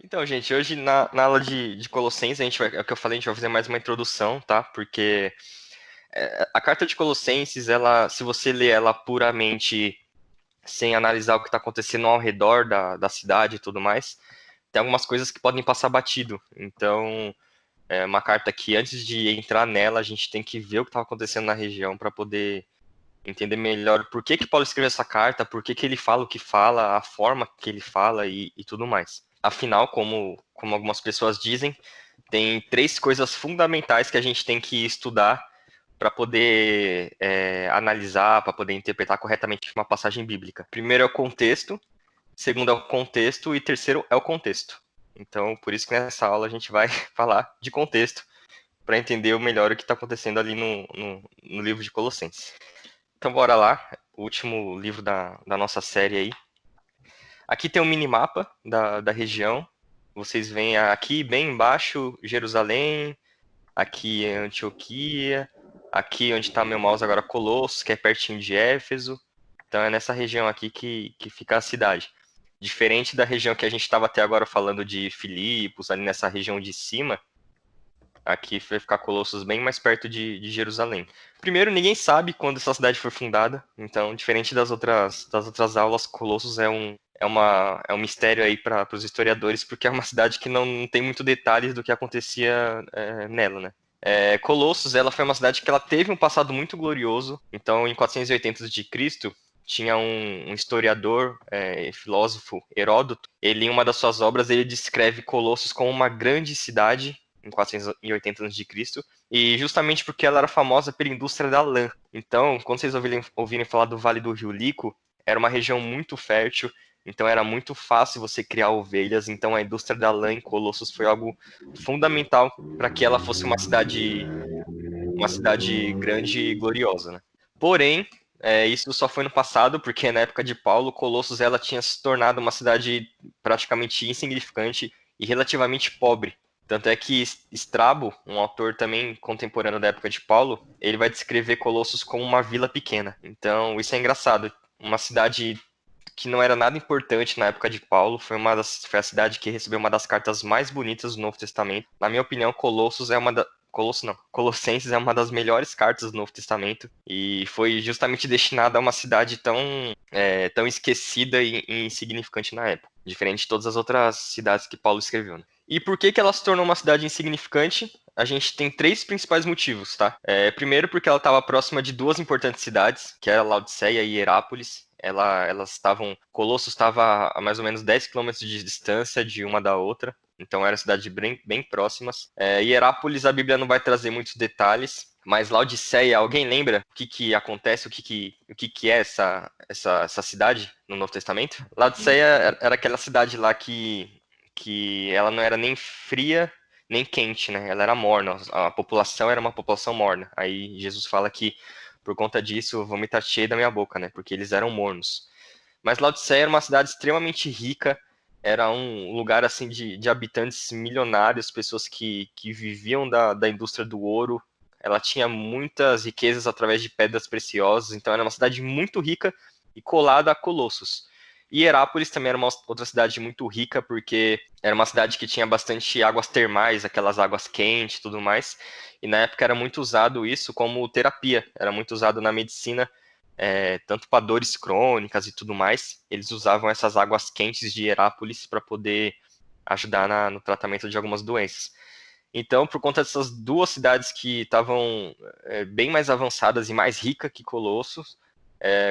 Então, gente, hoje na aula de Colossenses, é o que eu falei, a gente vai fazer mais uma introdução, tá? Porque a carta de Colossenses, ela, se você ler ela puramente sem analisar o que está acontecendo ao redor da cidade e tudo mais, tem algumas coisas que podem passar batido. Então, é uma carta que antes de entrar nela, a gente tem que ver o que estava acontecendo na região para poder entender melhor por que que Paulo escreveu essa carta, por que que ele fala o que fala, a forma que ele fala e tudo mais. Afinal, como algumas pessoas dizem, tem três coisas fundamentais que a gente tem que estudar para poder analisar, para poder interpretar corretamente uma passagem bíblica. Primeiro é o contexto, segundo é o contexto e terceiro é o contexto. Então, por isso que nessa aula a gente vai falar de contexto para entender melhor o que está acontecendo ali no livro de Colossenses. Então, bora lá. O último livro da nossa série aí. Aqui tem um minimapa da região. Vocês veem aqui bem embaixo Jerusalém, aqui é Antioquia, aqui onde está meu mouse agora Colossos, que é pertinho de Éfeso. Então é nessa região aqui que fica a cidade. Diferente da região que a gente estava até agora falando de Filipos, ali nessa região de cima, aqui vai ficar Colossos bem mais perto de Jerusalém. Primeiro, ninguém sabe quando essa cidade foi fundada, então, diferente das outras aulas, Colossos é um mistério aí para os historiadores, porque é uma cidade que não tem muito detalhes do que acontecia nela, né? Colossos, ela foi uma cidade que ela teve um passado muito glorioso, então, em 480 a.C., tinha um historiador, filósofo, Heródoto. Ele, em uma das suas obras, ele descreve Colossos como uma grande cidade em 480 a.C., e justamente porque ela era famosa pela indústria da lã. Então, quando vocês ouvirem falar do Vale do Rio Lico, era uma região muito fértil, então era muito fácil você criar ovelhas, então a indústria da lã em Colossos foi algo fundamental para que ela fosse uma cidade grande e gloriosa, né? Porém, isso só foi no passado, porque na época de Paulo, Colossos ela tinha se tornado uma cidade praticamente insignificante e relativamente pobre. Tanto é que Strabo, um autor também contemporâneo da época de Paulo, ele vai descrever Colossos como uma vila pequena. Então, isso é engraçado. Uma cidade que não era nada importante na época de Paulo, foi a cidade que recebeu uma das cartas mais bonitas do Novo Testamento. Na minha opinião, Colossenses é uma das melhores cartas do Novo Testamento e foi justamente destinada a uma cidade tão esquecida e insignificante na época, diferente de todas as outras cidades que Paulo escreveu, né? E por que que ela se tornou uma cidade insignificante? A gente tem três principais motivos, tá? Primeiro, porque ela estava próxima de duas importantes cidades, que era Laodiceia e Herápolis. Colossos estava a mais ou menos 10 quilômetros de distância de uma da outra, então eram cidades bem próximas. Hierápolis, a Bíblia não vai trazer muitos detalhes, mas Laodiceia, alguém lembra o que acontece, o que é essa cidade no Novo Testamento? Laodiceia era aquela cidade lá que ela não era nem fria nem quente, né? Ela era morna, a população era uma população morna. Aí Jesus fala que por conta disso eu vou me estar cheio da minha boca, né? Porque eles eram mornos. Mas Laodiceia era uma cidade extremamente rica, era um lugar assim de habitantes milionários, pessoas que viviam da indústria do ouro. Ela tinha muitas riquezas através de pedras preciosas, então era uma cidade muito rica e colada a Colossos. E Herápolis também era uma outra cidade muito rica, porque era uma cidade que tinha bastante águas termais, aquelas águas quentes e tudo mais. E na época era muito usado isso como terapia, era muito usado na medicina, tanto para dores crônicas e tudo mais. Eles usavam essas águas quentes de Herápolis para poder ajudar no tratamento de algumas doenças. Então, por conta dessas duas cidades que estavam bem mais avançadas e mais ricas que Colossos,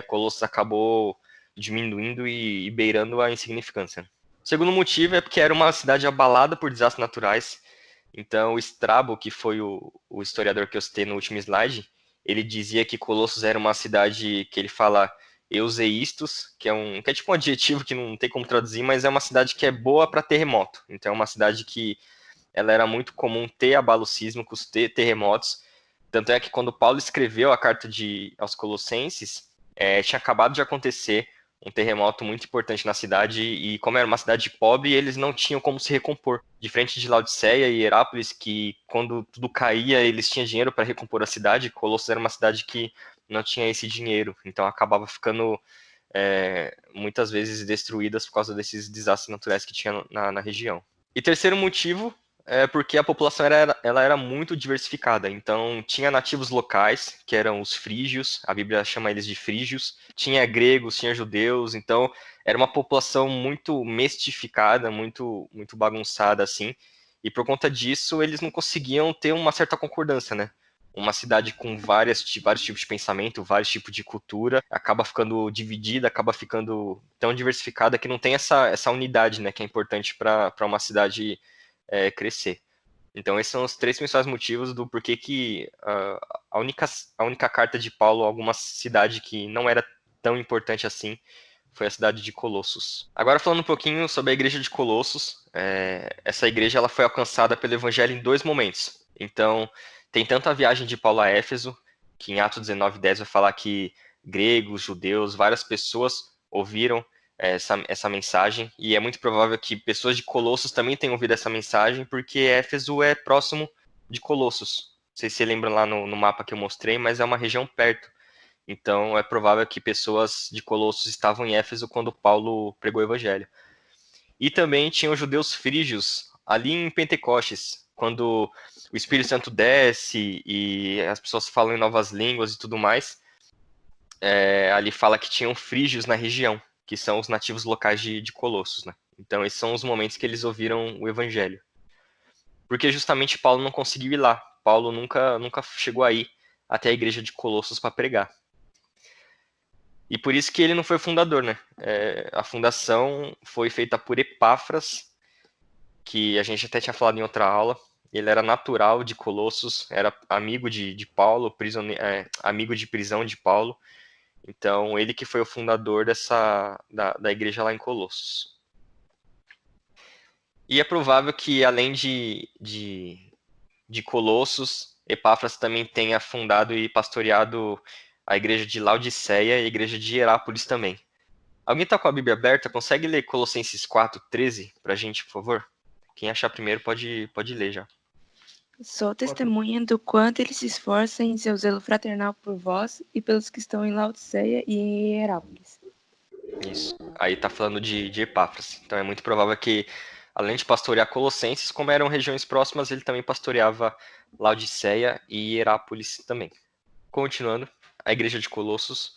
Colossos acabou diminuindo e beirando a insignificância. O segundo motivo é porque era uma cidade abalada por desastres naturais. Então, o Strabo, que foi o historiador que eu citei no último slide, ele dizia que Colossos era uma cidade que ele fala euseístos, que é tipo um adjetivo que não tem como traduzir, mas é uma cidade que é boa para terremoto. Então, é uma cidade que ela era muito comum ter abalos sísmicos, ter terremotos. Tanto é que quando Paulo escreveu a carta aos Colossenses, tinha acabado de acontecer um terremoto muito importante na cidade, e como era uma cidade pobre, eles não tinham como se recompor. Diferente de Laodiceia e Herápolis, que quando tudo caía, eles tinham dinheiro para recompor a cidade, Colossos era uma cidade que não tinha esse dinheiro, então acabava ficando muitas vezes destruídas por causa desses desastres naturais que tinha na região. E terceiro motivo é porque a população ela era muito diversificada. Então, tinha nativos locais, que eram os frígios, a Bíblia chama eles de frígios, tinha gregos, tinha judeus, então era uma população muito mestificada, muito bagunçada assim. E por conta disso, eles não conseguiam ter uma certa concordância, né? Uma cidade com vários tipos de pensamento, vários tipos de cultura, acaba ficando dividida, acaba ficando tão diversificada que não tem essa unidade, né, que é importante para uma cidade crescer. Então, esses são os três principais motivos do porquê que a única carta de Paulo a alguma cidade que não era tão importante assim foi a cidade de Colossos. Agora, falando um pouquinho sobre a igreja de Colossos, essa igreja ela foi alcançada pelo evangelho em dois momentos. Então, tem tanto a viagem de Paulo a Éfeso, que em Atos 19:10 vai falar que gregos, judeus, várias pessoas ouviram essa mensagem, e é muito provável que pessoas de Colossos também tenham ouvido essa mensagem, porque Éfeso é próximo de Colossos. Não sei se você lembra lá no mapa que eu mostrei, mas é uma região perto. Então é provável que pessoas de Colossos estavam em Éfeso quando Paulo pregou o evangelho. E também tinham judeus frígios ali em Pentecostes, quando o Espírito Santo desce e as pessoas falam em novas línguas e tudo mais. Ali fala que tinham frígios na região, que são os nativos locais de Colossos, né? Então esses são os momentos que eles ouviram o evangelho. Porque justamente Paulo não conseguiu ir lá. Paulo nunca chegou aí até a igreja de Colossos para pregar. E por isso que ele não foi fundador, né? A fundação foi feita por Epáfras, que a gente até tinha falado em outra aula. Ele era natural de Colossos, era amigo de Paulo, amigo de prisão de Paulo. Então, ele que foi o fundador da igreja lá em Colossos. E é provável que, além de Colossos, Epáfras também tenha fundado e pastoreado a igreja de Laodiceia e a igreja de Hierápolis também. Alguém tá com a Bíblia aberta? Consegue ler Colossenses 4:13 pra gente, por favor? Quem achar primeiro pode ler já. Sou testemunha do quanto ele se esforça em seu zelo fraternal por vós e pelos que estão em Laodiceia e em Hierápolis. Isso. Aí tá falando de Epáfras. Então é muito provável que, além de pastorear Colossenses, como eram regiões próximas, ele também pastoreava Laodiceia e Hierápolis também. Continuando, a igreja de Colossos.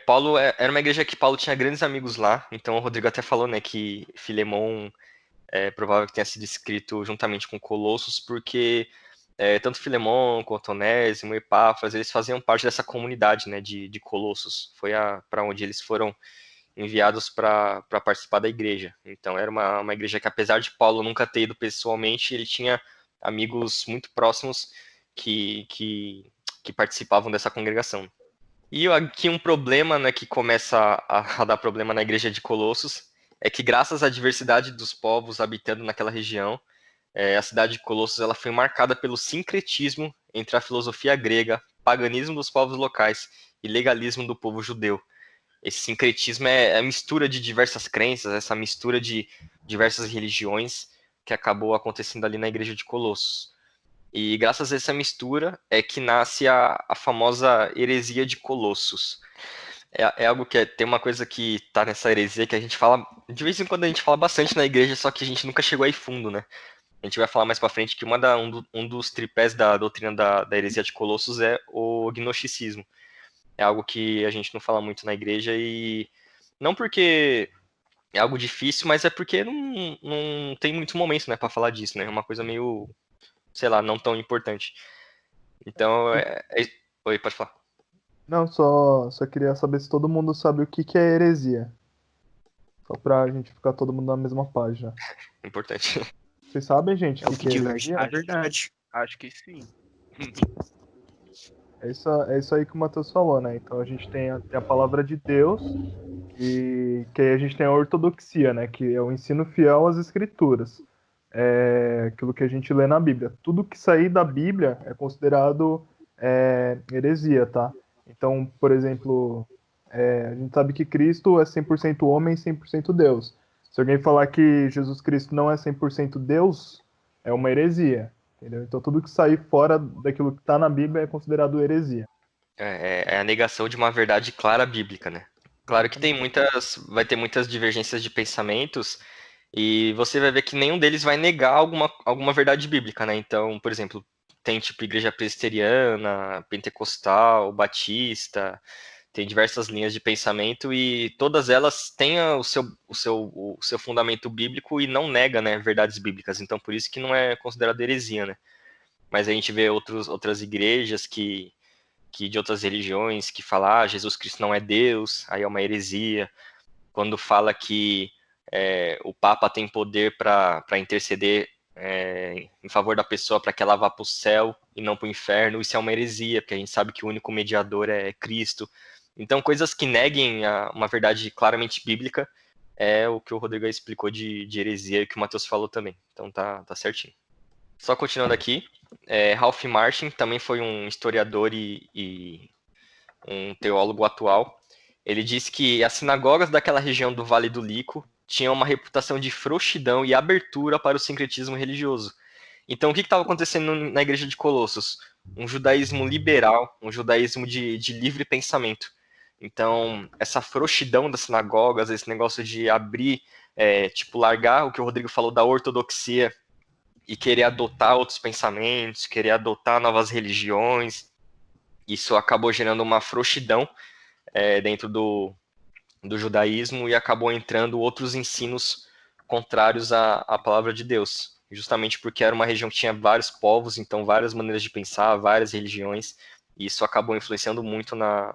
Paulo era uma igreja que Paulo tinha grandes amigos lá. Então o Rodrigo até falou, né, que Filemon é provável que tenha sido escrito juntamente com Colossos, porque tanto Filemon quanto Onésimo e Epáfras, eles faziam parte dessa comunidade, né, de Colossos. Foi para onde eles foram enviados para participar da igreja. Então era uma igreja que, apesar de Paulo nunca ter ido pessoalmente, ele tinha amigos muito próximos que participavam dessa congregação. E aqui um problema, né, que começa a dar problema na igreja de Colossos é que, graças à diversidade dos povos habitando naquela região, a cidade de Colossos ela foi marcada pelo sincretismo entre a filosofia grega, paganismo dos povos locais e legalismo do povo judeu. Esse sincretismo é a mistura de diversas crenças, essa mistura de diversas religiões que acabou acontecendo ali na igreja de Colossos. E graças a essa mistura é que nasce a famosa heresia de Colossos. É algo que tem uma coisa que tá nessa heresia que a gente fala, de vez em quando a gente fala bastante na igreja, só que a gente nunca chegou aí fundo, né? A gente vai falar mais pra frente que um dos tripés da doutrina da heresia de Colossos é o gnosticismo. É algo que a gente não fala muito na igreja e não porque é algo difícil, mas é porque não tem muito momento, né, para falar disso, né? É uma coisa meio, sei lá, não tão importante. Então, oi, pode falar. Não, só queria saber se todo mundo sabe o que que é heresia. Só pra gente ficar todo mundo na mesma página. Importante. Vocês sabem, gente, É o o que que é diverge heresia? na verdade. Acho que sim. É isso aí que o Matheus falou, né? Então a gente tem a palavra de Deus, que aí a gente tem a ortodoxia, né? Que é o ensino fiel às escrituras. É aquilo que a gente lê na Bíblia. Tudo que sair da Bíblia é considerado heresia, tá? Então, por exemplo, a gente sabe que Cristo é 100% homem e 100% Deus. Se alguém falar que Jesus Cristo não é 100% Deus, é uma heresia, entendeu? Então, tudo que sair fora daquilo que está na Bíblia é considerado heresia. É a negação de uma verdade clara bíblica, né? Claro que vai ter muitas divergências de pensamentos E você vai ver que nenhum deles vai negar alguma verdade bíblica, né? Então, por exemplo, tem tipo igreja presbiteriana, pentecostal, batista, tem diversas linhas de pensamento e todas elas têm o seu fundamento bíblico e não nega, né, verdades bíblicas. Então, por isso que não é considerado heresia, né? Mas a gente vê outras igrejas que de outras religiões que falam, Jesus Cristo não é Deus, aí é uma heresia. Quando fala que o Papa tem poder para interceder em favor da pessoa para que ela vá para o céu e não para o inferno, isso é uma heresia, porque a gente sabe que o único mediador é Cristo. Então, coisas que neguem uma verdade claramente bíblica é o que o Rodrigo explicou de heresia e que o Matheus falou também. Então, tá certinho. Só continuando aqui, Ralph Martin também foi um historiador e um teólogo atual. Ele disse que as sinagogas daquela região do Vale do Lico tinham uma reputação de frouxidão e abertura para o sincretismo religioso. Então, o que estava acontecendo na igreja de Colossos? Um judaísmo liberal, um judaísmo de livre pensamento. Então, essa frouxidão das sinagogas, esse negócio de abrir, largar o que o Rodrigo falou da ortodoxia e querer adotar outros pensamentos, querer adotar novas religiões, isso acabou gerando uma frouxidão dentro do judaísmo e acabou entrando outros ensinos contrários à palavra de Deus, justamente porque era uma região que tinha vários povos, então várias maneiras de pensar, várias religiões, e isso acabou influenciando muito na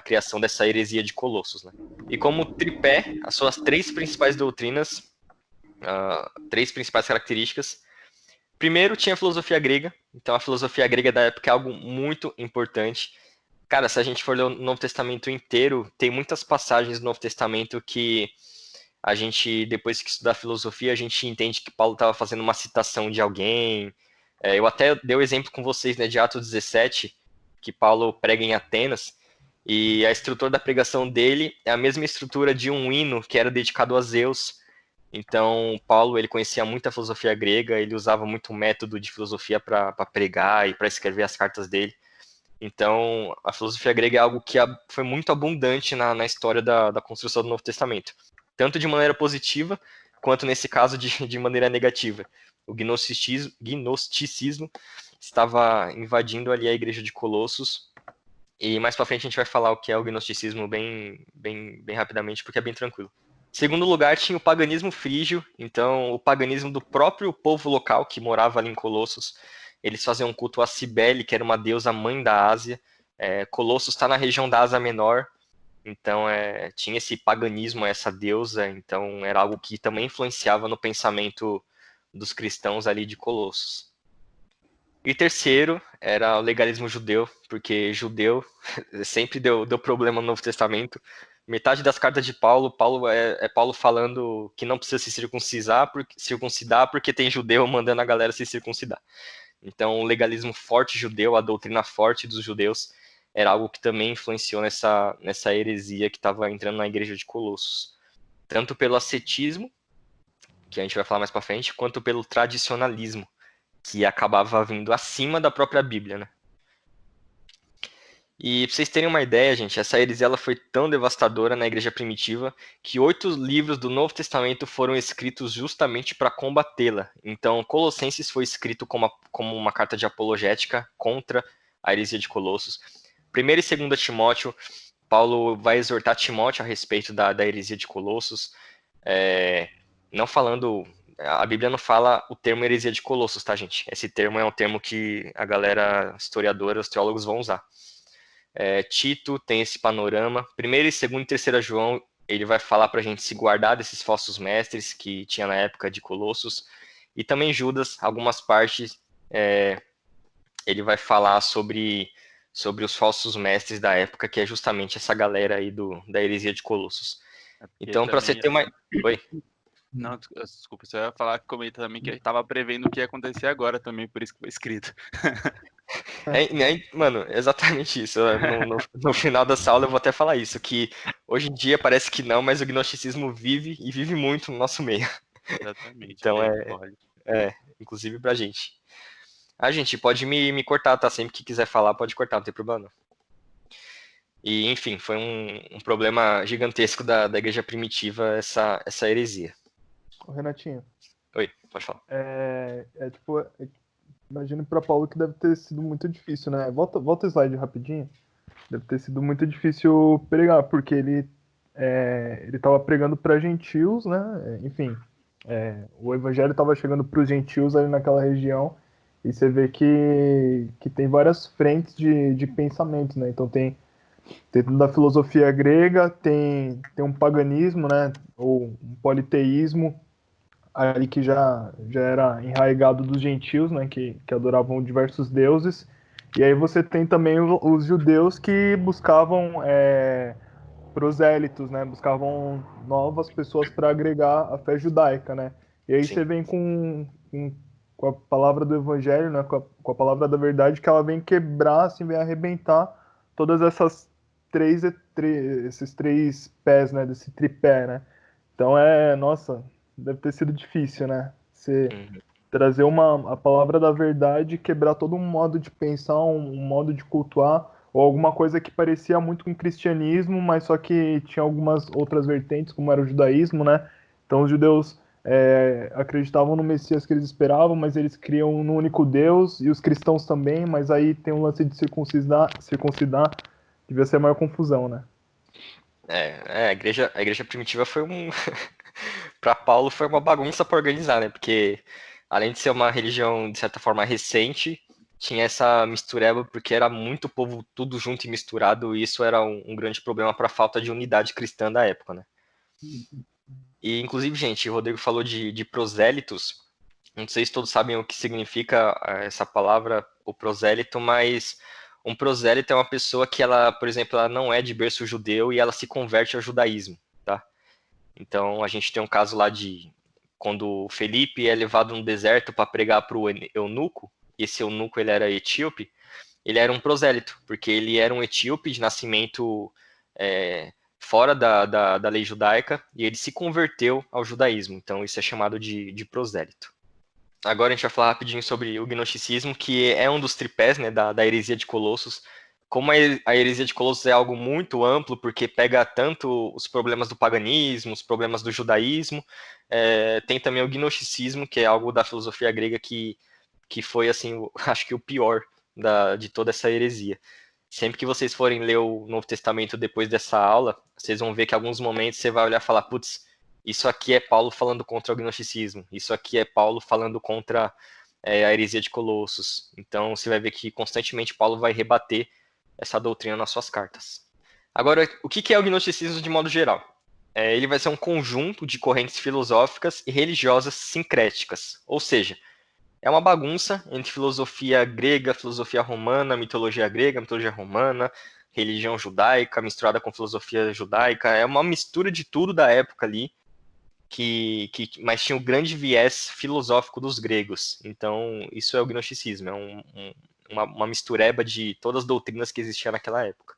criação dessa heresia de Colossos, né? E como tripé, as suas três principais doutrinas, três principais características. Primeiro tinha a filosofia grega, então a filosofia grega da época é algo muito importante. Cara, se a gente for ler o Novo Testamento inteiro, tem muitas passagens do Novo Testamento que a gente, depois que estudar filosofia, a gente entende que Paulo estava fazendo uma citação de alguém. Eu até dei o exemplo com vocês, né, de Atos 17, que Paulo prega em Atenas, e a estrutura da pregação dele é a mesma estrutura de um hino que era dedicado a Zeus. Então, Paulo, ele conhecia muita filosofia grega, ele usava muito método de filosofia para pregar e para escrever as cartas dele. Então, a filosofia grega é algo que foi muito abundante na história da construção do Novo Testamento, tanto de maneira positiva, quanto nesse caso de maneira negativa. O gnosticismo estava invadindo ali a igreja de Colossos, e mais para frente a gente vai falar o que é o gnosticismo bem rapidamente, porque é bem tranquilo. Em segundo lugar, tinha o paganismo frígio, então o paganismo do próprio povo local que morava ali em Colossos. Eles faziam um culto a Cibele, que era uma deusa mãe da Ásia. Colossos está na região da Ásia Menor, então tinha esse paganismo a essa deusa, então era algo que também influenciava no pensamento dos cristãos ali de Colossos. E terceiro era o legalismo judeu, porque judeu sempre deu problema no Novo Testamento. Metade das cartas de Paulo é Paulo falando que não precisa se circuncidar porque tem judeu mandando a galera se circuncidar. Então, o legalismo forte judeu, a doutrina forte dos judeus, era algo que também influenciou nessa heresia que estava entrando na igreja de Colossos. Tanto pelo ascetismo, que a gente vai falar mais para frente, quanto pelo tradicionalismo, que acabava vindo acima da própria Bíblia, né? E pra vocês terem uma ideia, gente, essa heresia ela foi tão devastadora na igreja primitiva que 8 livros do Novo Testamento foram escritos justamente para combatê-la. Então, Colossenses foi escrito como uma carta de apologética contra a heresia de Colossos. 1ª e 2ª Timóteo, Paulo vai exortar Timóteo a respeito da heresia de Colossos, não falando... A Bíblia não fala o termo heresia de Colossos, tá, gente? Esse termo é um termo que a galera historiadora, os teólogos vão usar. Tito tem esse panorama. 1ª e 2ª e 3ª João, ele vai falar para a gente se guardar desses falsos mestres que tinha na época de Colossos. E também Judas, algumas partes, ele vai falar sobre os falsos mestres da época, que é justamente essa galera aí da heresia de Colossos. Então, para você ter uma... Oi? Não, desculpa, você ia falar, comenta também que eu estava prevendo o que ia acontecer agora também, por isso que foi escrito. Mano, exatamente isso. No final dessa aula eu vou até falar isso, que hoje em dia parece que não, mas o gnosticismo vive e vive muito no nosso meio. Exatamente. Então inclusive pra gente. Gente, pode me cortar, tá? Sempre que quiser falar, pode cortar, não tem problema não. E, enfim, foi um problema gigantesco da igreja primitiva essa heresia. Renatinho, Oi, pode falar. tipo, imagino para Paulo que deve ter sido muito difícil, né? Volta o slide rapidinho. Deve ter sido muito difícil pregar, porque ele estava pregando para gentios, né? Enfim, o evangelho estava chegando para os gentios ali naquela região, e você vê que tem várias frentes de pensamento, né? Então tem da filosofia grega, tem um paganismo, né? Ou um politeísmo, ali que já era enraizado dos gentios, né, que adoravam diversos deuses. E aí você tem também os judeus que buscavam prosélitos, né, buscavam novas pessoas para agregar a fé judaica, né. E aí você Sim. vem com a palavra do evangelho, né, com a palavra da verdade, que ela vem quebrar, assim, vem arrebentar todas esses três pés, né, desse tripé, né. Então nossa, deve ter sido difícil, né? Você Uhum. trazer a palavra da verdade e quebrar todo um modo de pensar, um modo de cultuar, ou alguma coisa que parecia muito com o cristianismo, mas só que tinha algumas outras vertentes, como era o judaísmo, né? Então os judeus acreditavam no Messias que eles esperavam, mas eles criam no único Deus, e os cristãos também, mas aí tem um lance de circuncidar, devia ser a maior confusão, né? A igreja primitiva foi para Paulo foi uma bagunça para organizar, né? Porque além de ser uma religião de certa forma recente, tinha essa mistureba porque era muito povo tudo junto e misturado, e isso era um grande problema para a falta de unidade cristã da época, né? E inclusive, gente, o Rodrigo falou de prosélitos. Não sei se todos sabem o que significa essa palavra, o prosélito, mas um prosélito é uma pessoa que ela, por exemplo, ela não é de berço judeu e ela se converte ao judaísmo, tá? Então a gente tem um caso lá de quando o Felipe é levado no deserto para pregar para o eunuco, e esse eunuco ele era etíope, ele era um prosélito, porque ele era um etíope de nascimento fora da lei judaica e ele se converteu ao judaísmo. Então isso é chamado de prosélito. Agora a gente vai falar rapidinho sobre o gnosticismo, que é um dos tripés, né, da heresia de Colossos. Como a heresia de Colossos é algo muito amplo, porque pega tanto os problemas do paganismo, os problemas do judaísmo, tem também o gnosticismo, que é algo da filosofia grega que foi, assim, acho que o pior de toda essa heresia. Sempre que vocês forem ler o Novo Testamento depois dessa aula, vocês vão ver que em alguns momentos você vai olhar e falar, putz, isso aqui é Paulo falando contra o gnosticismo, isso aqui é Paulo falando contra a heresia de Colossos. Então você vai ver que constantemente Paulo vai rebater essa doutrina nas suas cartas. Agora, o que é o gnosticismo de modo geral? Ele vai ser um conjunto de correntes filosóficas e religiosas sincréticas, ou seja, é uma bagunça entre filosofia grega, mitologia romana, religião judaica misturada com filosofia judaica. É uma mistura de tudo da época ali, mas tinha o grande viés filosófico dos gregos. Então, isso é o gnosticismo, é uma mistureba de todas as doutrinas que existiam naquela época.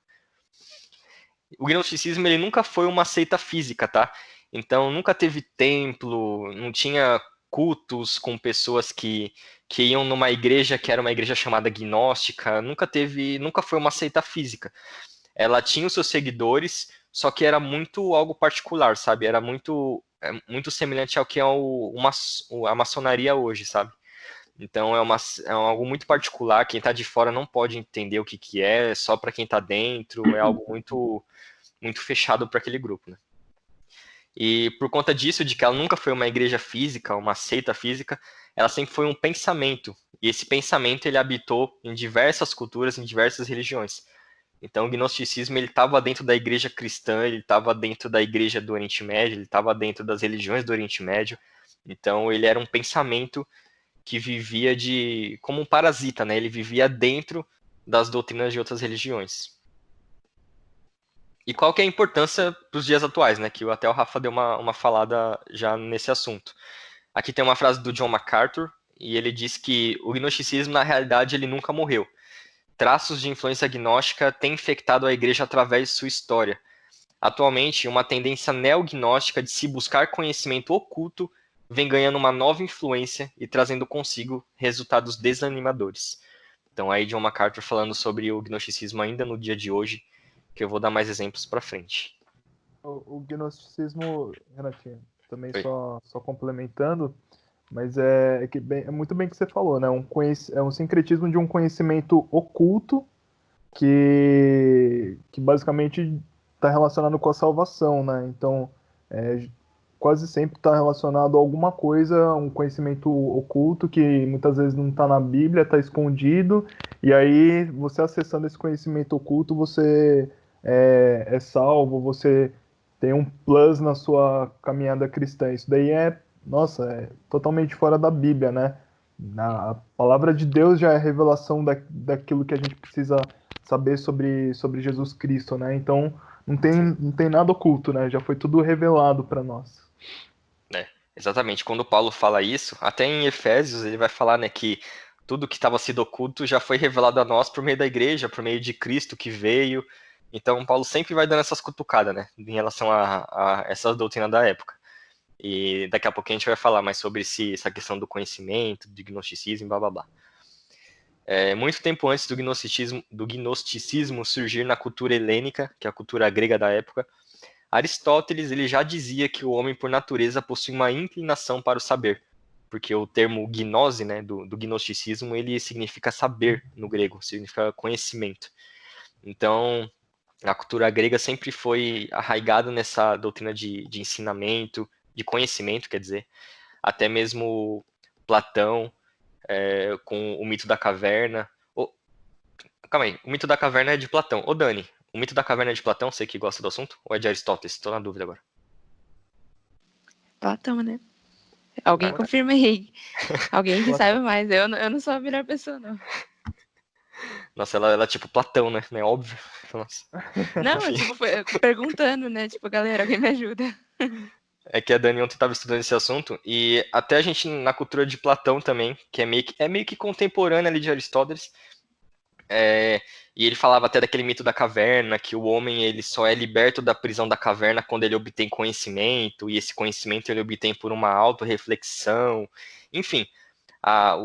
O gnosticismo ele nunca foi uma seita física, tá? Então, nunca teve templo, não tinha cultos com pessoas que iam numa igreja que era uma igreja chamada gnóstica, nunca foi uma seita física. Ela tinha os seus seguidores, só que era muito algo particular, sabe? Era muito semelhante ao que é a maçonaria hoje, sabe? Então é algo muito particular, quem está de fora não pode entender o que é, só para quem está dentro, é algo muito fechado para aquele grupo, né? E por conta disso, de que ela nunca foi uma igreja física, uma seita física, ela sempre foi um pensamento. E esse pensamento ele habitou em diversas culturas, em diversas religiões. Então o gnosticismo ele estava dentro da igreja cristã, ele estava dentro da igreja do Oriente Médio, ele estava dentro das religiões do Oriente Médio. Então ele era um pensamento que vivia como um parasita, né? Ele vivia dentro das doutrinas de outras religiões. E qual que é a importância para os dias atuais, né? Que até o Rafa deu uma falada já nesse assunto. Aqui tem uma frase do John MacArthur, e ele diz que o gnosticismo, na realidade, ele nunca morreu. Traços de influência gnóstica têm infectado a igreja através de sua história. Atualmente, uma tendência neognóstica de se buscar conhecimento oculto vem ganhando uma nova influência e trazendo consigo resultados desanimadores. Então aí John MacArthur falando sobre o gnosticismo ainda no dia de hoje, que eu vou dar mais exemplos para frente. O gnosticismo, Renatinho, também Oi. só complementando, mas é muito bem que você falou, né? É um sincretismo de um conhecimento oculto que basicamente está relacionado com a salvação, né? Então, é, quase sempre está relacionado a alguma coisa, um conhecimento oculto que muitas vezes não está na Bíblia, está escondido, e aí você acessando esse conhecimento oculto, você é salvo, você tem um plus na sua caminhada cristã. Isso daí nossa, é totalmente fora da Bíblia, né? A palavra de Deus já é revelação daquilo que a gente precisa saber sobre Jesus Cristo, né? Então não tem nada oculto, né? Já foi tudo revelado para nós. Exatamente. Quando Paulo fala isso, até em Efésios ele vai falar, né, que tudo que estava sido oculto já foi revelado a nós por meio da igreja, por meio de Cristo que veio. Então Paulo sempre vai dando essas cutucadas, né, em relação a essa doutrina da época. E daqui a pouquinho a gente vai falar mais sobre essa questão do conhecimento, do gnosticismo, blá blá blá. Muito tempo antes do gnosticismo surgir na cultura helênica, que é a cultura grega da época, Aristóteles ele já dizia que o homem por natureza possui uma inclinação para o saber, porque o termo gnose, né, do gnosticismo, ele significa saber no grego, significa conhecimento. Então, a cultura grega sempre foi arraigada nessa doutrina de ensinamento, de conhecimento, quer dizer, até mesmo Platão, com o mito da caverna. Calma aí, o mito da caverna é de Platão. Ô Dani, o mito da caverna é de Platão, você que gosta do assunto? Ou é de Aristóteles? Tô na dúvida agora. Platão, né? Alguém Platão. confirma aí. Alguém que Platão. saiba mais. Eu não sou a melhor pessoa, não. Nossa, ela é tipo Platão, né? Não é óbvio. Nossa. Não, Enfim, tipo, perguntando, né? Tipo, galera, alguém me ajuda. é que a Dani ontem estava estudando esse assunto e até a gente na cultura de Platão também, que é meio que contemporânea ali de Aristóteles, e ele falava até daquele mito da caverna, que o homem ele só é liberto da prisão da caverna quando ele obtém conhecimento, e esse conhecimento ele obtém por uma autorreflexão. Enfim,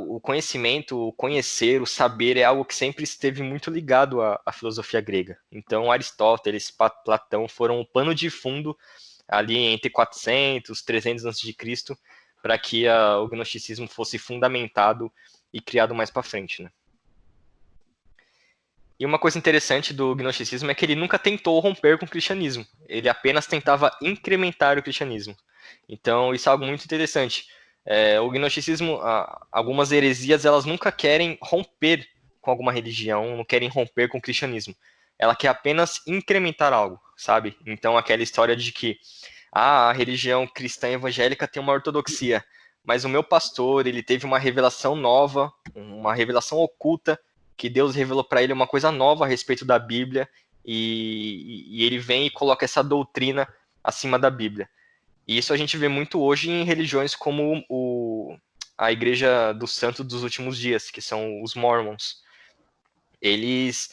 o conhecimento, o conhecer, o saber é algo que sempre esteve muito ligado à filosofia grega. Então, Aristóteles, Platão foram o pano de fundo ali entre 400, 300 a.C., para que o gnosticismo fosse fundamentado e criado mais para frente, né? E uma coisa interessante do gnosticismo é que ele nunca tentou romper com o cristianismo. Ele apenas tentava incrementar o cristianismo. Então, isso é algo muito interessante. O gnosticismo, algumas heresias, elas nunca querem romper com alguma religião, não querem romper com o cristianismo. Ela quer apenas incrementar algo, sabe? Então, aquela história de que a religião cristã evangélica tem uma ortodoxia, mas o meu pastor, ele teve uma revelação nova, uma revelação oculta, que Deus revelou para ele uma coisa nova a respeito da Bíblia, e ele vem e coloca essa doutrina acima da Bíblia. E isso a gente vê muito hoje em religiões como a Igreja dos Santos dos Últimos Dias, que são os Mormons. Eles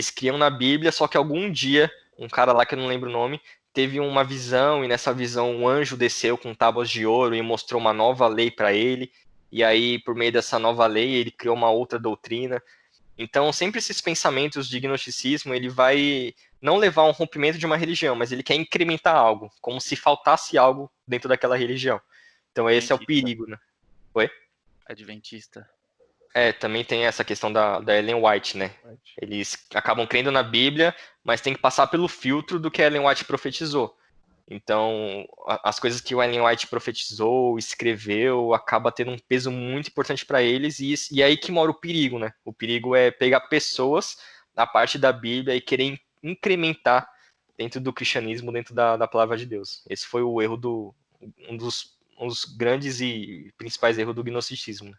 criam na Bíblia, só que algum dia, um cara lá que eu não lembro o nome, teve uma visão, e nessa visão um anjo desceu com tábuas de ouro e mostrou uma nova lei para ele, e aí, por meio dessa nova lei, ele criou uma outra doutrina. Então, sempre esses pensamentos de gnosticismo, ele vai não levar a um rompimento de uma religião, mas ele quer incrementar algo, como se faltasse algo dentro daquela religião. Então, esse é o Adventista. perigo, né? Oi? Adventista. Também tem essa questão da Ellen White, né? Eles acabam crendo na Bíblia, mas tem que passar pelo filtro do que a Ellen White profetizou. Então, as coisas que o Ellen White profetizou, escreveu, acaba tendo um peso muito importante para eles, e é aí que mora o perigo, né? O perigo é pegar pessoas na parte da Bíblia e querer incrementar dentro do cristianismo, dentro da palavra de Deus. Esse foi o erro um dos grandes e principais erros do gnosticismo, né?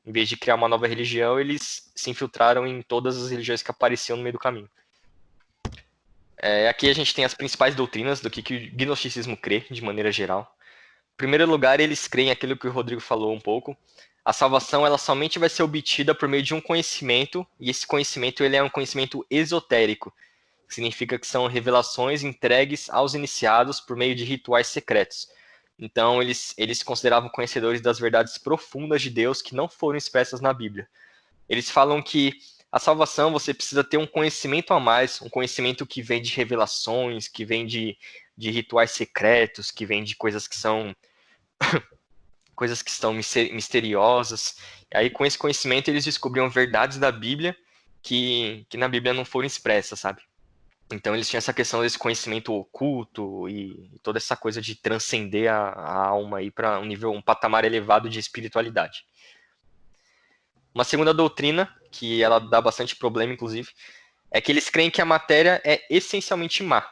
Em vez de criar uma nova religião, eles se infiltraram em todas as religiões que apareciam no meio do caminho. Aqui a gente tem as principais doutrinas do que o gnosticismo crê, de maneira geral. Em primeiro lugar, eles creem aquilo que o Rodrigo falou um pouco. A salvação ela somente vai ser obtida por meio de um conhecimento, e esse conhecimento ele é um conhecimento esotérico, que significa que são revelações entregues aos iniciados por meio de rituais secretos. Então, eles se consideravam conhecedores das verdades profundas de Deus que não foram expressas na Bíblia. Eles falam que a salvação você precisa ter um conhecimento a mais, um conhecimento que vem de revelações, que vem de de rituais secretos, que vem de coisas que são misteriosas. E aí, com esse conhecimento, eles descobriam verdades da Bíblia que na Bíblia não foram expressas, sabe? Então, eles tinham essa questão desse conhecimento oculto e toda essa coisa de transcender a alma aí para um patamar elevado de espiritualidade. Uma segunda doutrina, que ela dá bastante problema, inclusive, é que eles creem que a matéria é essencialmente má.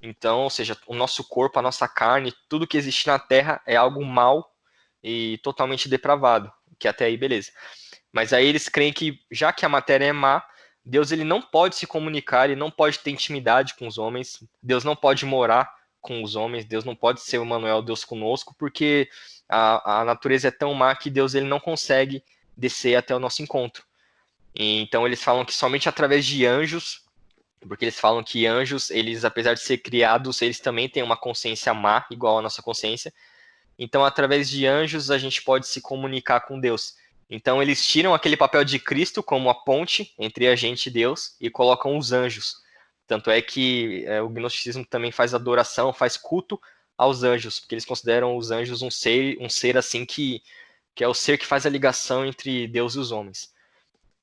Então, ou seja, o nosso corpo, a nossa carne, tudo que existe na Terra é algo mal e totalmente depravado, que até aí beleza. Mas aí eles creem que, já que a matéria é má, Deus ele não pode se comunicar, ele não pode ter intimidade com os homens, Deus não pode morar com os homens, Deus não pode ser o Emmanuel, Deus conosco, porque a natureza é tão má que Deus ele não consegue descer até o nosso encontro. E, então eles falam que somente através de anjos, porque eles falam que anjos, eles apesar de ser criados, eles também têm uma consciência má, igual a nossa consciência. Então através de anjos a gente pode se comunicar com Deus. Então eles tiram aquele papel de Cristo como a ponte entre a gente e Deus e colocam os anjos. Tanto é que o gnosticismo também faz adoração, faz culto aos anjos, porque eles consideram os anjos um ser assim que é o ser que faz a ligação entre Deus e os homens.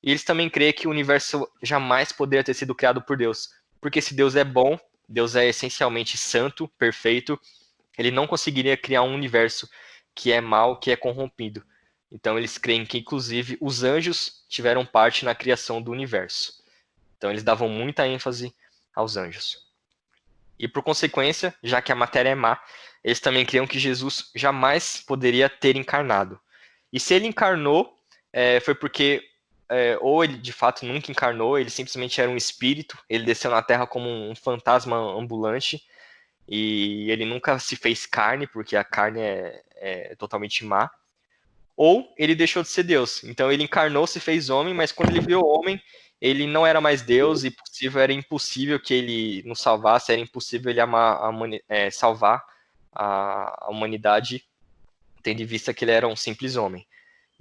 E eles também creem que o universo jamais poderia ter sido criado por Deus, porque se Deus é bom, Deus é essencialmente santo, perfeito, ele não conseguiria criar um universo que é mau, que é corrompido. Então eles creem que, inclusive, os anjos tiveram parte na criação do universo. Então eles davam muita ênfase aos anjos. E por consequência, já que a matéria é má, eles também criam que Jesus jamais poderia ter encarnado. E se ele encarnou, foi porque, ou ele de fato nunca encarnou, ele simplesmente era um espírito, ele desceu na Terra como um fantasma ambulante, e ele nunca se fez carne, porque a carne é totalmente má. Ou ele deixou de ser Deus. Então ele encarnou, se fez homem, mas quando ele virou homem, ele não era mais Deus e era impossível que ele nos salvasse, era impossível ele salvar a humanidade, tendo em vista que ele era um simples homem.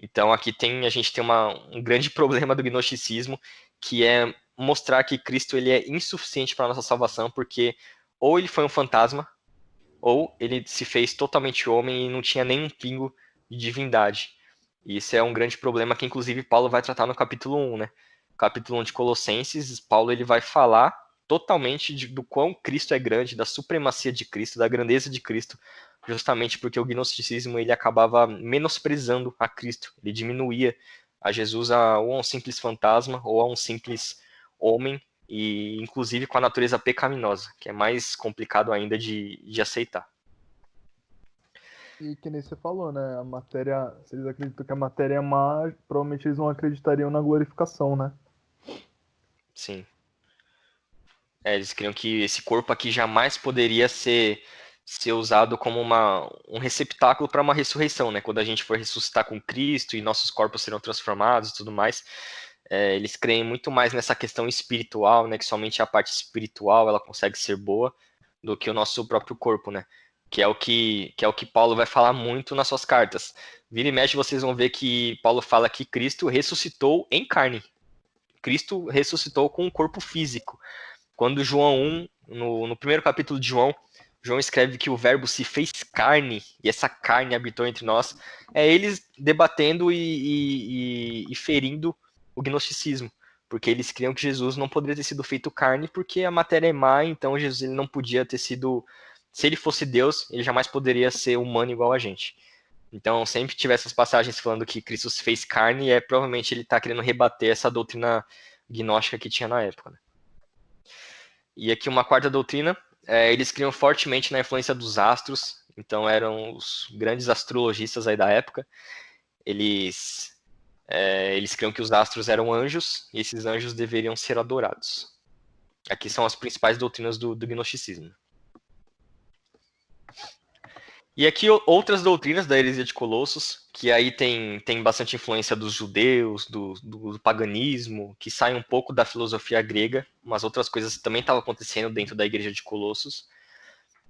Então aqui a gente tem um grande problema do gnosticismo, que é mostrar que Cristo ele é insuficiente para a nossa salvação, porque ou ele foi um fantasma, ou ele se fez totalmente homem e não tinha nem um pingo de divindade. E isso é um grande problema que, inclusive, Paulo vai tratar no capítulo 1, né? Capítulo 1 de Colossenses, Paulo ele vai falar totalmente do quão Cristo é grande, da supremacia de Cristo, da grandeza de Cristo, justamente porque o gnosticismo ele acabava menosprezando a Cristo, ele diminuía a Jesus ou a um simples fantasma ou a um simples homem, e inclusive com a natureza pecaminosa, que é mais complicado ainda de aceitar. E que nem você falou, né? A matéria, se eles acreditam que a matéria é má, provavelmente eles não acreditariam na glorificação, né? Sim. Eles criam que esse corpo aqui jamais poderia ser usado como um receptáculo para uma ressurreição, né? Quando a gente for ressuscitar com Cristo e nossos corpos serão transformados e tudo mais, eles creem muito mais nessa questão espiritual, né? Que somente a parte espiritual ela consegue ser boa do que o nosso próprio corpo, né? Que é o que Paulo vai falar muito nas suas cartas. Vira e mexe, vocês vão ver que Paulo fala que Cristo ressuscitou em carne. Cristo ressuscitou com um corpo físico. Quando João 1, no primeiro capítulo de João escreve que o verbo se fez carne, e essa carne habitou entre nós, eles debatendo e ferindo o gnosticismo, porque eles criam que Jesus não poderia ter sido feito carne, porque a matéria é má, então Jesus ele não podia ter sido... Se ele fosse Deus, ele jamais poderia ser humano igual a gente. Então, sempre que tiver essas passagens falando que Cristo se fez carne, provavelmente ele está querendo rebater essa doutrina gnóstica que tinha na época, né? E aqui uma quarta doutrina, eles criam fortemente na influência dos astros, então eram os grandes astrologistas aí da época. Eles criam que os astros eram anjos, e esses anjos deveriam ser adorados. Aqui são as principais doutrinas do gnosticismo. E aqui outras doutrinas da heresia de Colossos, que aí tem bastante influência dos judeus, do paganismo, que sai um pouco da filosofia grega, mas outras coisas também estavam acontecendo dentro da igreja de Colossos.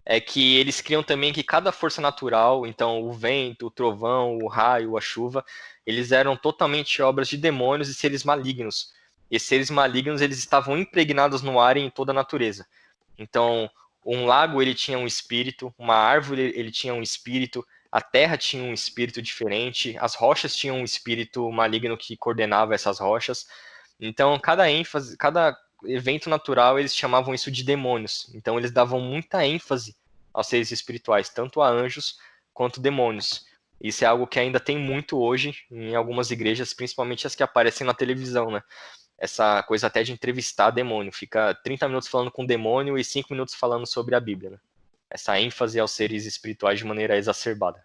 É que eles criam também que cada força natural, então o vento, o trovão, o raio, a chuva, eles eram totalmente obras de demônios e seres malignos. E seres malignos eles estavam impregnados no ar e em toda a natureza. Então, Um lago ele tinha um espírito, uma árvore ele tinha um espírito, a terra tinha um espírito diferente, as rochas tinham um espírito maligno que coordenava essas rochas. Então, cada evento natural, eles chamavam isso de demônios. Então, eles davam muita ênfase aos seres espirituais, tanto a anjos quanto demônios. Isso é algo que ainda tem muito hoje em algumas igrejas, principalmente as que aparecem na televisão, né? Essa coisa até de entrevistar demônio. Fica 30 minutos falando com o demônio e 5 minutos falando sobre a Bíblia, né? Essa ênfase aos seres espirituais de maneira exacerbada.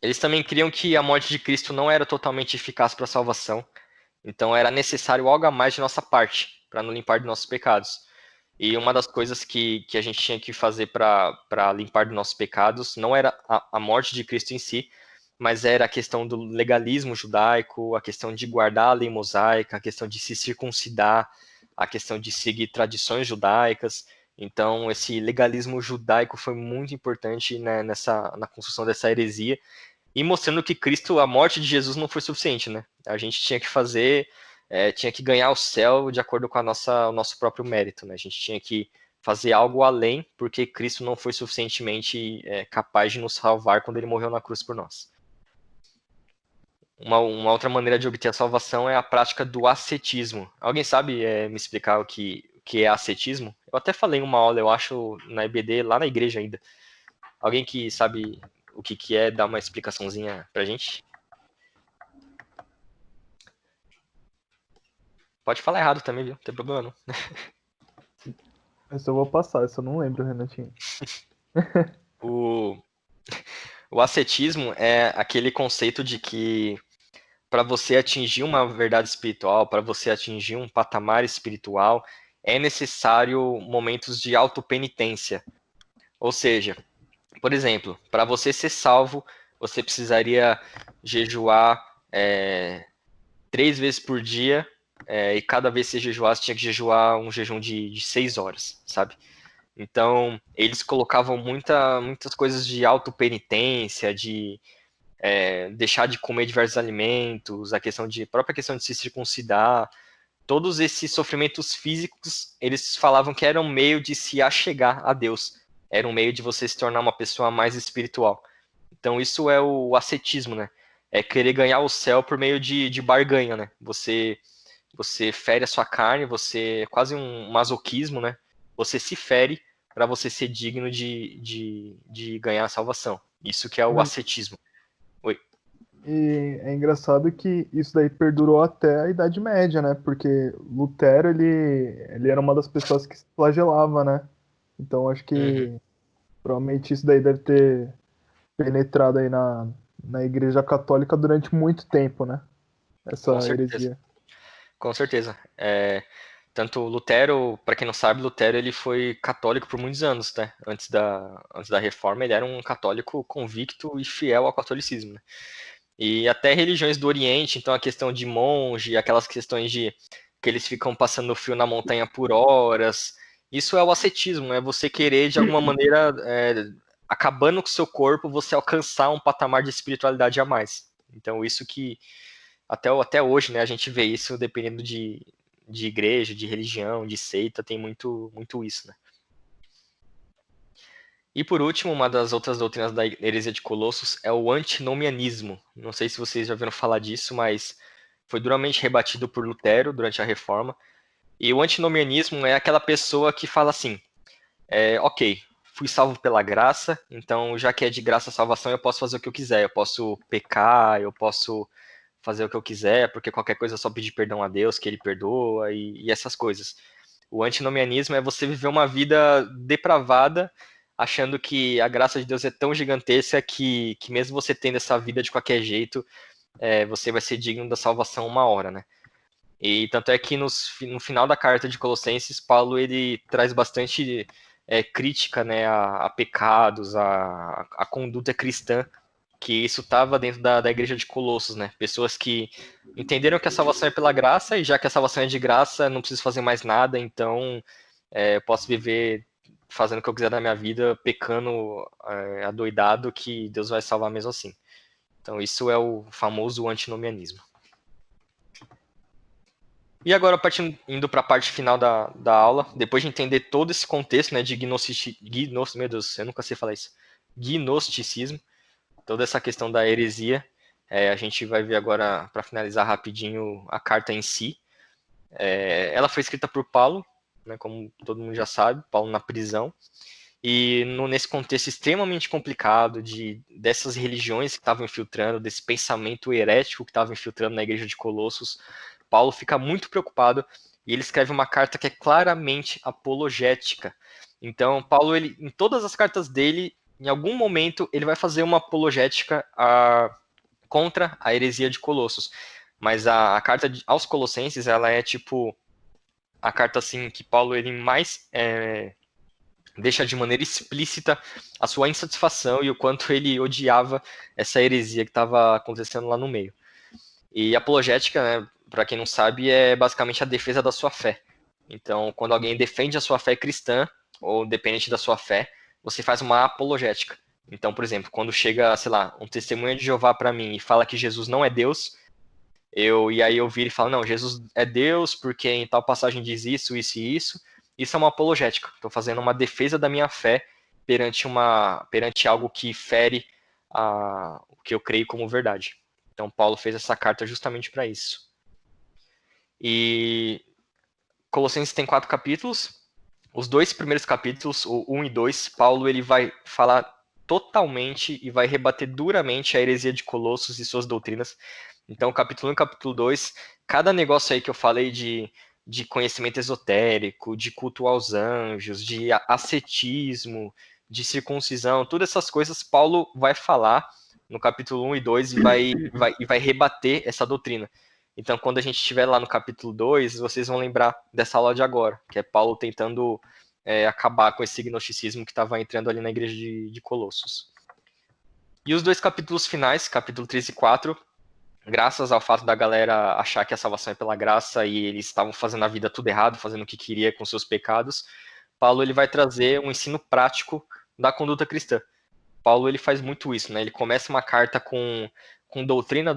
Eles também criam que a morte de Cristo não era totalmente eficaz para a salvação, então era necessário algo a mais de nossa parte, para nos limpar de nossos pecados. E uma das coisas que a gente tinha que fazer para limpar dos nossos pecados não era a morte de Cristo em si, mas era a questão do legalismo judaico, a questão de guardar a lei mosaica, a questão de se circuncidar, a questão de seguir tradições judaicas. Então, esse legalismo judaico foi muito importante, né, na construção dessa heresia, e mostrando que Cristo, a morte de Jesus não foi suficiente, né? A gente tinha que tinha que ganhar o céu de acordo com o nosso próprio mérito, né? A gente tinha que fazer algo além, porque Cristo não foi suficientemente capaz de nos salvar quando ele morreu na cruz por nós. Uma outra maneira de obter a salvação é a prática do ascetismo. Alguém sabe me explicar o que é ascetismo? Eu até falei em uma aula, eu acho, na EBD, lá na igreja ainda. Alguém que sabe o que é, dá uma explicaçãozinha pra gente? Pode falar errado também, viu? Não tem problema não. Essa eu vou passar, essa eu não lembro, Renatinho. O, o ascetismo é aquele conceito de que para você atingir uma verdade espiritual, para você atingir um patamar espiritual, é necessário momentos de autopenitência. Ou seja, por exemplo, para você ser salvo, você precisaria jejuar 3 vezes por dia, e cada vez que você jejuasse, tinha que jejuar um jejum de 6 horas, sabe? Então, eles colocavam muitas coisas de autopenitência, de deixar de comer diversos alimentos, própria questão de se circuncidar, todos esses sofrimentos físicos, eles falavam que era um meio de se achegar a Deus, era um meio de você se tornar uma pessoa mais espiritual. Então isso é o ascetismo, né? É querer ganhar o céu por meio de barganha, né? Você fere a sua carne, você quase um masoquismo, né? Você se fere para você ser digno de ganhar a salvação. Isso que é o Mas ascetismo. Oi. e é engraçado que isso daí perdurou até a Idade Média, né? Porque Lutero, ele era uma das pessoas que se flagelava, né? Então acho Uhum. que provavelmente isso daí deve ter penetrado aí na Igreja Católica durante muito tempo, né? Com Essa certeza. heresia. Com certeza. Tanto Lutero, para quem não sabe, Lutero ele foi católico por muitos anos, né? Antes da reforma, ele era um católico convicto e fiel ao catolicismo, né? E até religiões do Oriente, então a questão de monge, aquelas questões de que eles ficam passando frio na montanha por horas, isso é o ascetismo, é você querer de alguma maneira, acabando com o seu corpo, você alcançar um patamar de espiritualidade a mais. Então isso que até hoje, né, a gente vê isso dependendo de igreja, de religião, de seita, tem muito isso, né? E por último, uma das outras doutrinas da heresia de Colossos é o antinomianismo. Não sei se vocês já ouviram falar disso, mas foi duramente rebatido por Lutero durante a Reforma. E o antinomianismo é aquela pessoa que fala assim: ok, fui salvo pela graça, então já que é de graça a salvação, eu posso fazer o que eu quiser, eu posso pecar, eu posso fazer o que eu quiser, porque qualquer coisa é só pedir perdão a Deus, que ele perdoa, e essas coisas. O antinomianismo é você viver uma vida depravada, achando que a graça de Deus é tão gigantesca que mesmo você tendo essa vida de qualquer jeito, você vai ser digno da salvação uma hora, né? E tanto é que no final da carta de Colossenses, Paulo ele traz bastante crítica, né, a pecados, a conduta cristã, que isso estava dentro da igreja de Colossos, né? Pessoas que entenderam que a salvação é pela graça, e já que a salvação é de graça, não preciso fazer mais nada, então eu posso viver fazendo o que eu quiser da minha vida, pecando adoidado, que Deus vai salvar mesmo assim. Então isso é o famoso antinomianismo. E agora, indo para a parte final da aula, depois de entender todo esse contexto, né, de meu Deus, eu nunca sei falar isso, gnosticismo, toda essa questão da heresia, a gente vai ver agora, para finalizar rapidinho, a carta em si. Ela foi escrita por Paulo, né, como todo mundo já sabe, Paulo na prisão, e nesse contexto extremamente complicado dessas religiões que estavam infiltrando, desse pensamento herético que estava infiltrando na igreja de Colossos, Paulo fica muito preocupado e ele escreve uma carta que é claramente apologética. Então, Paulo, em todas as cartas dele, em algum momento, ele vai fazer uma apologética contra a heresia de Colossos. Mas a carta aos Colossenses, ela é tipo a carta assim que Paulo ele mais deixa de maneira explícita a sua insatisfação e o quanto ele odiava essa heresia que estava acontecendo lá no meio. E apologética, né, para quem não sabe, é basicamente a defesa da sua fé. Então, quando alguém defende a sua fé cristã, ou dependente da sua fé, você faz uma apologética. Então, por exemplo, quando chega, sei lá, um testemunha de Jeová para mim e fala que Jesus não é Deus, e aí eu viro e falo, não, Jesus é Deus porque em tal passagem diz isso, isso e isso. Isso é uma apologética. Estou fazendo uma defesa da minha fé perante algo que fere o que eu creio como verdade. Então, Paulo fez essa carta justamente para isso. E Colossenses tem 4 capítulos. Os 2 primeiros capítulos, o 1 e 2, Paulo ele vai falar totalmente e vai rebater duramente a heresia de Colossos e suas doutrinas. Então, capítulo 1 e capítulo 2, cada negócio aí que eu falei de conhecimento esotérico, de culto aos anjos, de ascetismo, de circuncisão, todas essas coisas Paulo vai falar no capítulo 1 e 2 e vai rebater essa doutrina. Então, quando a gente estiver lá no capítulo 2, vocês vão lembrar dessa aula de agora, que é Paulo tentando acabar com esse gnosticismo que estava entrando ali na igreja de Colossos. E os 2 capítulos finais, capítulo 3 e 4, graças ao fato da galera achar que a salvação é pela graça e eles estavam fazendo a vida tudo errado, fazendo o que queria com seus pecados, Paulo ele vai trazer um ensino prático da conduta cristã. Paulo ele faz muito isso, né? Ele começa uma carta com doutrina,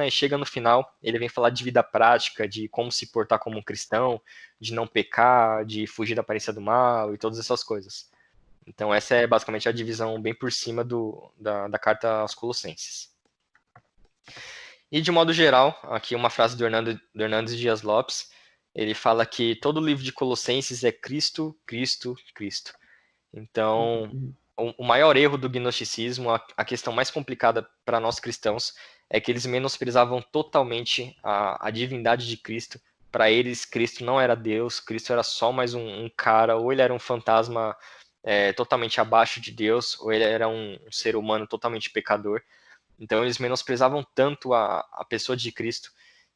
e chega no final, ele vem falar de vida prática, de como se portar como um cristão, de não pecar, de fugir da aparência do mal e todas essas coisas. Então essa é basicamente a divisão bem por cima da carta aos Colossenses. E de modo geral, aqui uma frase do Hernandes Dias Lopes, ele fala que todo o livro de Colossenses é Cristo, Cristo, Cristo. Então, o maior erro do gnosticismo, a questão mais complicada para nós cristãos, é que eles menosprezavam totalmente a divindade de Cristo. Para eles, Cristo não era Deus, Cristo era só mais um cara, ou ele era um fantasma totalmente abaixo de Deus, ou ele era um ser humano totalmente pecador. Então eles menosprezavam tanto a pessoa de Cristo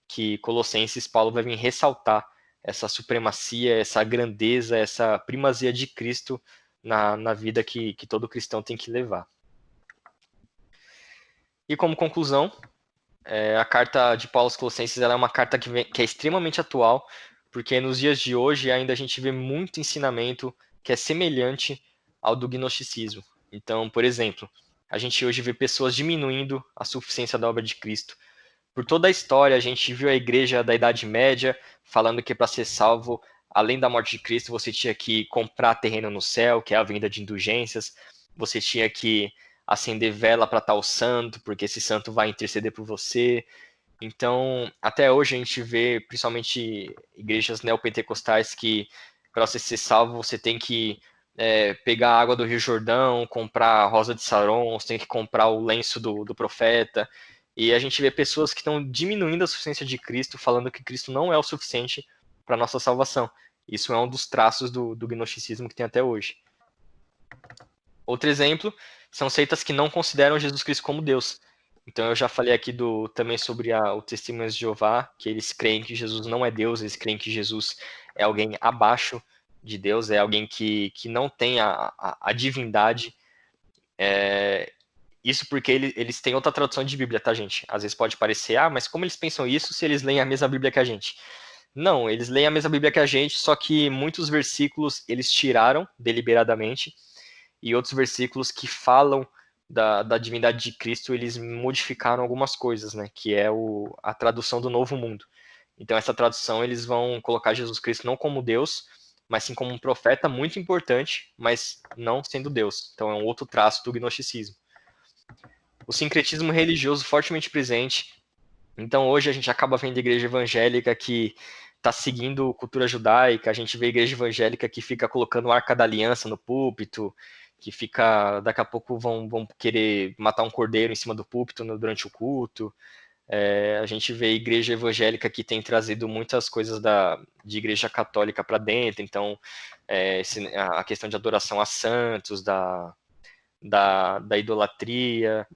que Colossenses, Paulo vai vir ressaltar essa supremacia, essa grandeza, essa primazia de Cristo na vida que todo cristão tem que levar. E como conclusão, a carta de Paulo aos Colossenses ela é uma carta que é extremamente atual, porque nos dias de hoje ainda a gente vê muito ensinamento que é semelhante ao do gnosticismo. Então, por exemplo, a gente hoje vê pessoas diminuindo a suficiência da obra de Cristo. Por toda a história, a gente viu a igreja da Idade Média falando que para ser salvo, além da morte de Cristo, você tinha que comprar terreno no céu, que é a venda de indulgências, você tinha que acender vela para tal santo, porque esse santo vai interceder por você. Então, até hoje a gente vê, principalmente igrejas neopentecostais, que para você ser salvo, você tem que pegar a água do Rio Jordão, comprar a rosa de Saron, você tem que comprar o lenço do profeta. E a gente vê pessoas que estão diminuindo a suficiência de Cristo, falando que Cristo não é o suficiente para nossa salvação. Isso é um dos traços do gnosticismo que tem até hoje. Outro exemplo são seitas que não consideram Jesus Cristo como Deus. Então eu já falei aqui também sobre o Testemunhas de Jeová, que eles creem que Jesus não é Deus, eles creem que Jesus é alguém abaixo de Deus, é alguém que não tem a divindade. Isso porque eles têm outra tradução de Bíblia, tá, gente? Às vezes pode parecer, mas como eles pensam isso se eles leem a mesma Bíblia que a gente? Não, eles leem a mesma Bíblia que a gente, só que muitos versículos eles tiraram deliberadamente, e outros versículos que falam da divindade de Cristo, eles modificaram algumas coisas, né? Que é a tradução do Novo Mundo. Então, essa tradução, eles vão colocar Jesus Cristo não como Deus, mas sim como um profeta muito importante, mas não sendo Deus. Então, é um outro traço do gnosticismo. O sincretismo religioso fortemente presente. Então, hoje a gente acaba vendo igreja evangélica que está seguindo cultura judaica, a gente vê igreja evangélica que fica colocando o Arca da Aliança no púlpito, que fica, daqui a pouco vão querer matar um cordeiro em cima do púlpito durante o culto. A gente vê igreja evangélica que tem trazido muitas coisas de igreja católica para dentro, então a questão de adoração a santos, da idolatria.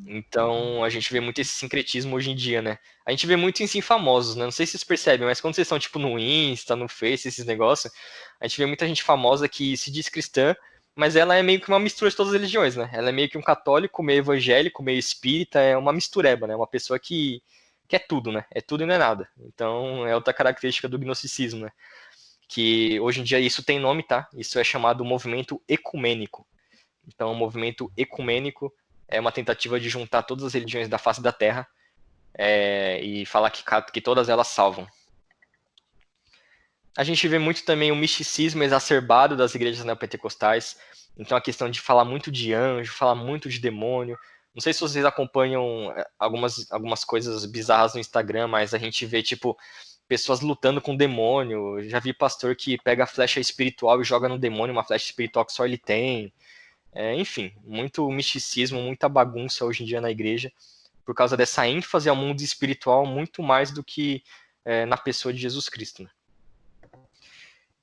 Então a gente vê muito esse sincretismo hoje em dia, né? A gente vê muito isso em famosos, né? Não sei se vocês percebem, mas quando vocês estão tipo no Insta, no Face, esses negócios, a gente vê muita gente famosa que se diz cristã, mas ela é meio que uma mistura de todas as religiões, né? Ela é meio que um católico, meio evangélico, meio espírita, é uma mistureba, né? Uma pessoa que é tudo, né? É tudo e não é nada. Então é outra característica do gnosticismo, né? Que hoje em dia isso tem nome, tá? Isso é chamado movimento ecumênico. Então, o movimento ecumênico é uma tentativa de juntar todas as religiões da face da Terra e falar que todas elas salvam. A gente vê muito também o misticismo exacerbado das igrejas neopentecostais. Então, a questão de falar muito de anjo, falar muito de demônio. Não sei se vocês acompanham algumas coisas bizarras no Instagram, mas a gente vê, tipo, pessoas lutando com demônio. Já vi pastor que pega a flecha espiritual e joga no demônio, uma flecha espiritual que só ele tem. Enfim, muito misticismo, muita bagunça hoje em dia na igreja, por causa dessa ênfase ao mundo espiritual, muito mais do que na pessoa de Jesus Cristo. Né?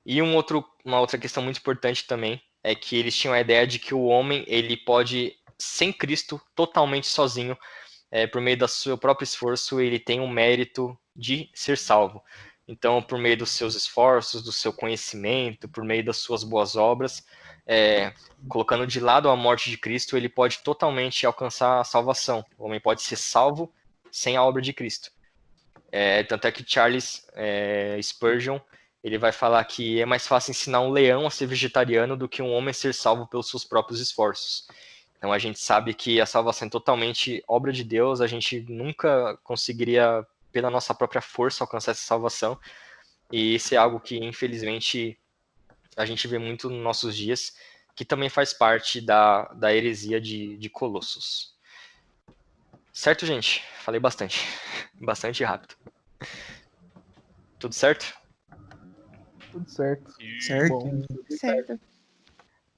E uma outra questão muito importante também é que eles tinham a ideia de que o homem ele pode, sem Cristo, totalmente sozinho, por meio do seu próprio esforço, ele tem o mérito de ser salvo. Então, por meio dos seus esforços, do seu conhecimento, por meio das suas boas obras, colocando de lado a morte de Cristo, ele pode totalmente alcançar a salvação. O homem pode ser salvo sem a obra de Cristo. Tanto é que Charles Spurgeon ele vai falar que é mais fácil ensinar um leão a ser vegetariano do que um homem a ser salvo pelos seus próprios esforços. Então a gente sabe que a salvação é totalmente obra de Deus, a gente nunca conseguiria, pela nossa própria força, alcançar essa salvação. E isso é algo que, infelizmente, a gente vê muito nos nossos dias, que também faz parte da heresia de Colossos. Certo, gente? Falei bastante. Bastante rápido. Tudo certo? Tudo certo. Certo. Bom, Certo.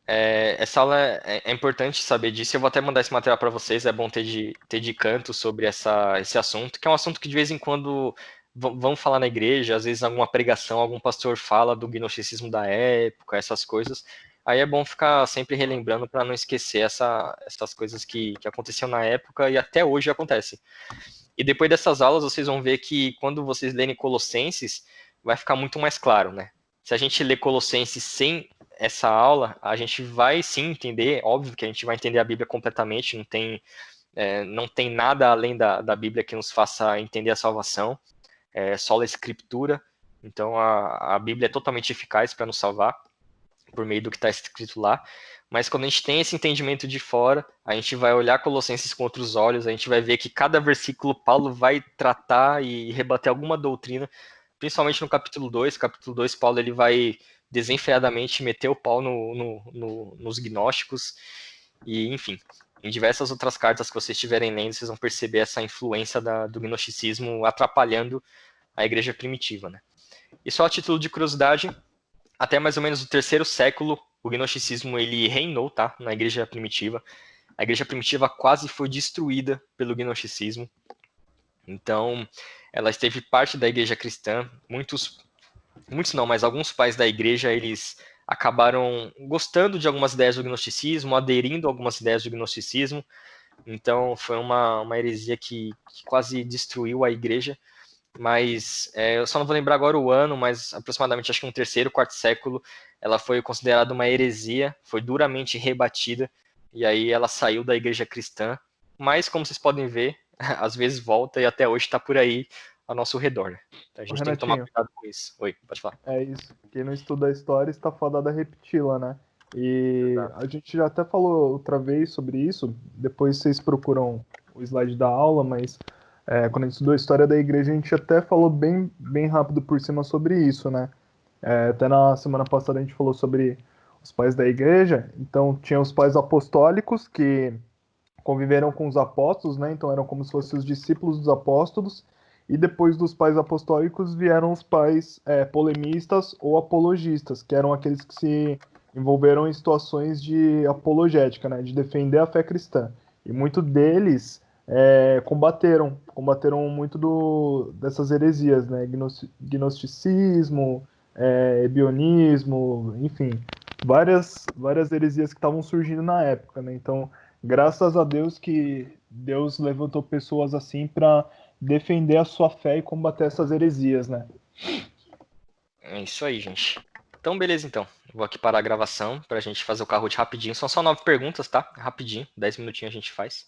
Essa aula é importante saber disso. Eu vou até mandar esse material para vocês. É bom ter de canto sobre esse assunto, que é um assunto que de vez em quando vão falar na igreja, às vezes em alguma pregação, algum pastor fala do gnosticismo da época, essas coisas. Aí é bom ficar sempre relembrando para não esquecer essas coisas que aconteciam na época e até hoje acontecem. E depois dessas aulas, vocês vão ver que quando vocês lerem Colossenses, vai ficar muito mais claro, né? Se a gente ler Colossenses sem essa aula, a gente vai sim entender, óbvio que a gente vai entender a Bíblia completamente, não tem nada além da Bíblia que nos faça entender a salvação, só a Escritura, então a Bíblia é totalmente eficaz para nos salvar, por meio do que está escrito lá, mas quando a gente tem esse entendimento de fora, a gente vai olhar Colossenses com outros olhos, a gente vai ver que cada versículo Paulo vai tratar e rebater alguma doutrina, principalmente no capítulo 2. Capítulo 2, Paulo ele vai desenfreadamente meter o pau nos gnósticos, e enfim, em diversas outras cartas que vocês estiverem lendo, vocês vão perceber essa influência do gnosticismo atrapalhando a igreja primitiva. Né? E só a título de curiosidade, até mais ou menos o 3º século, o gnosticismo ele reinou, tá, na igreja primitiva. A igreja primitiva quase foi destruída pelo gnosticismo. Então, ela esteve parte da igreja cristã. Muitos não, mas alguns pais da igreja, eles acabaram gostando de algumas ideias do gnosticismo, aderindo a algumas ideias do gnosticismo. Então, foi uma heresia que quase destruiu a igreja. Mas eu só não vou lembrar agora o ano, mas aproximadamente acho que no 3º, 4º século, ela foi considerada uma heresia, foi duramente rebatida, e aí ela saiu da igreja cristã, mas como vocês podem ver, às vezes volta e até hoje está por aí ao nosso redor. Né? Então a gente tem que tomar cuidado com isso. Oi, pode falar. É isso. Quem não estuda a história está fadado a repeti-la, né? E a gente já até falou outra vez sobre isso, depois vocês procuram o slide da aula, mas Quando a gente estudou a história da igreja, a gente até falou bem rápido por cima sobre isso, né? Até na semana passada a gente falou sobre os pais da igreja. Então, tinha os pais apostólicos que conviveram com os apóstolos, né? Então, eram como se fossem os discípulos dos apóstolos. E depois dos pais apostólicos vieram os pais polemistas ou apologistas, que eram aqueles que se envolveram em situações de apologética, né? De defender a fé cristã. E muitos deles combateram muito dessas heresias, né? Gnosticismo, ebionismo, enfim, várias heresias que estavam surgindo na época, né? Então, graças a Deus que Deus levantou pessoas assim para defender a sua fé e combater essas heresias, né? É isso aí, gente. Então, beleza, então. Vou aqui parar a gravação pra gente fazer o Kahoot rapidinho. São só 9 perguntas, tá? Rapidinho, 10 minutinhos a gente faz.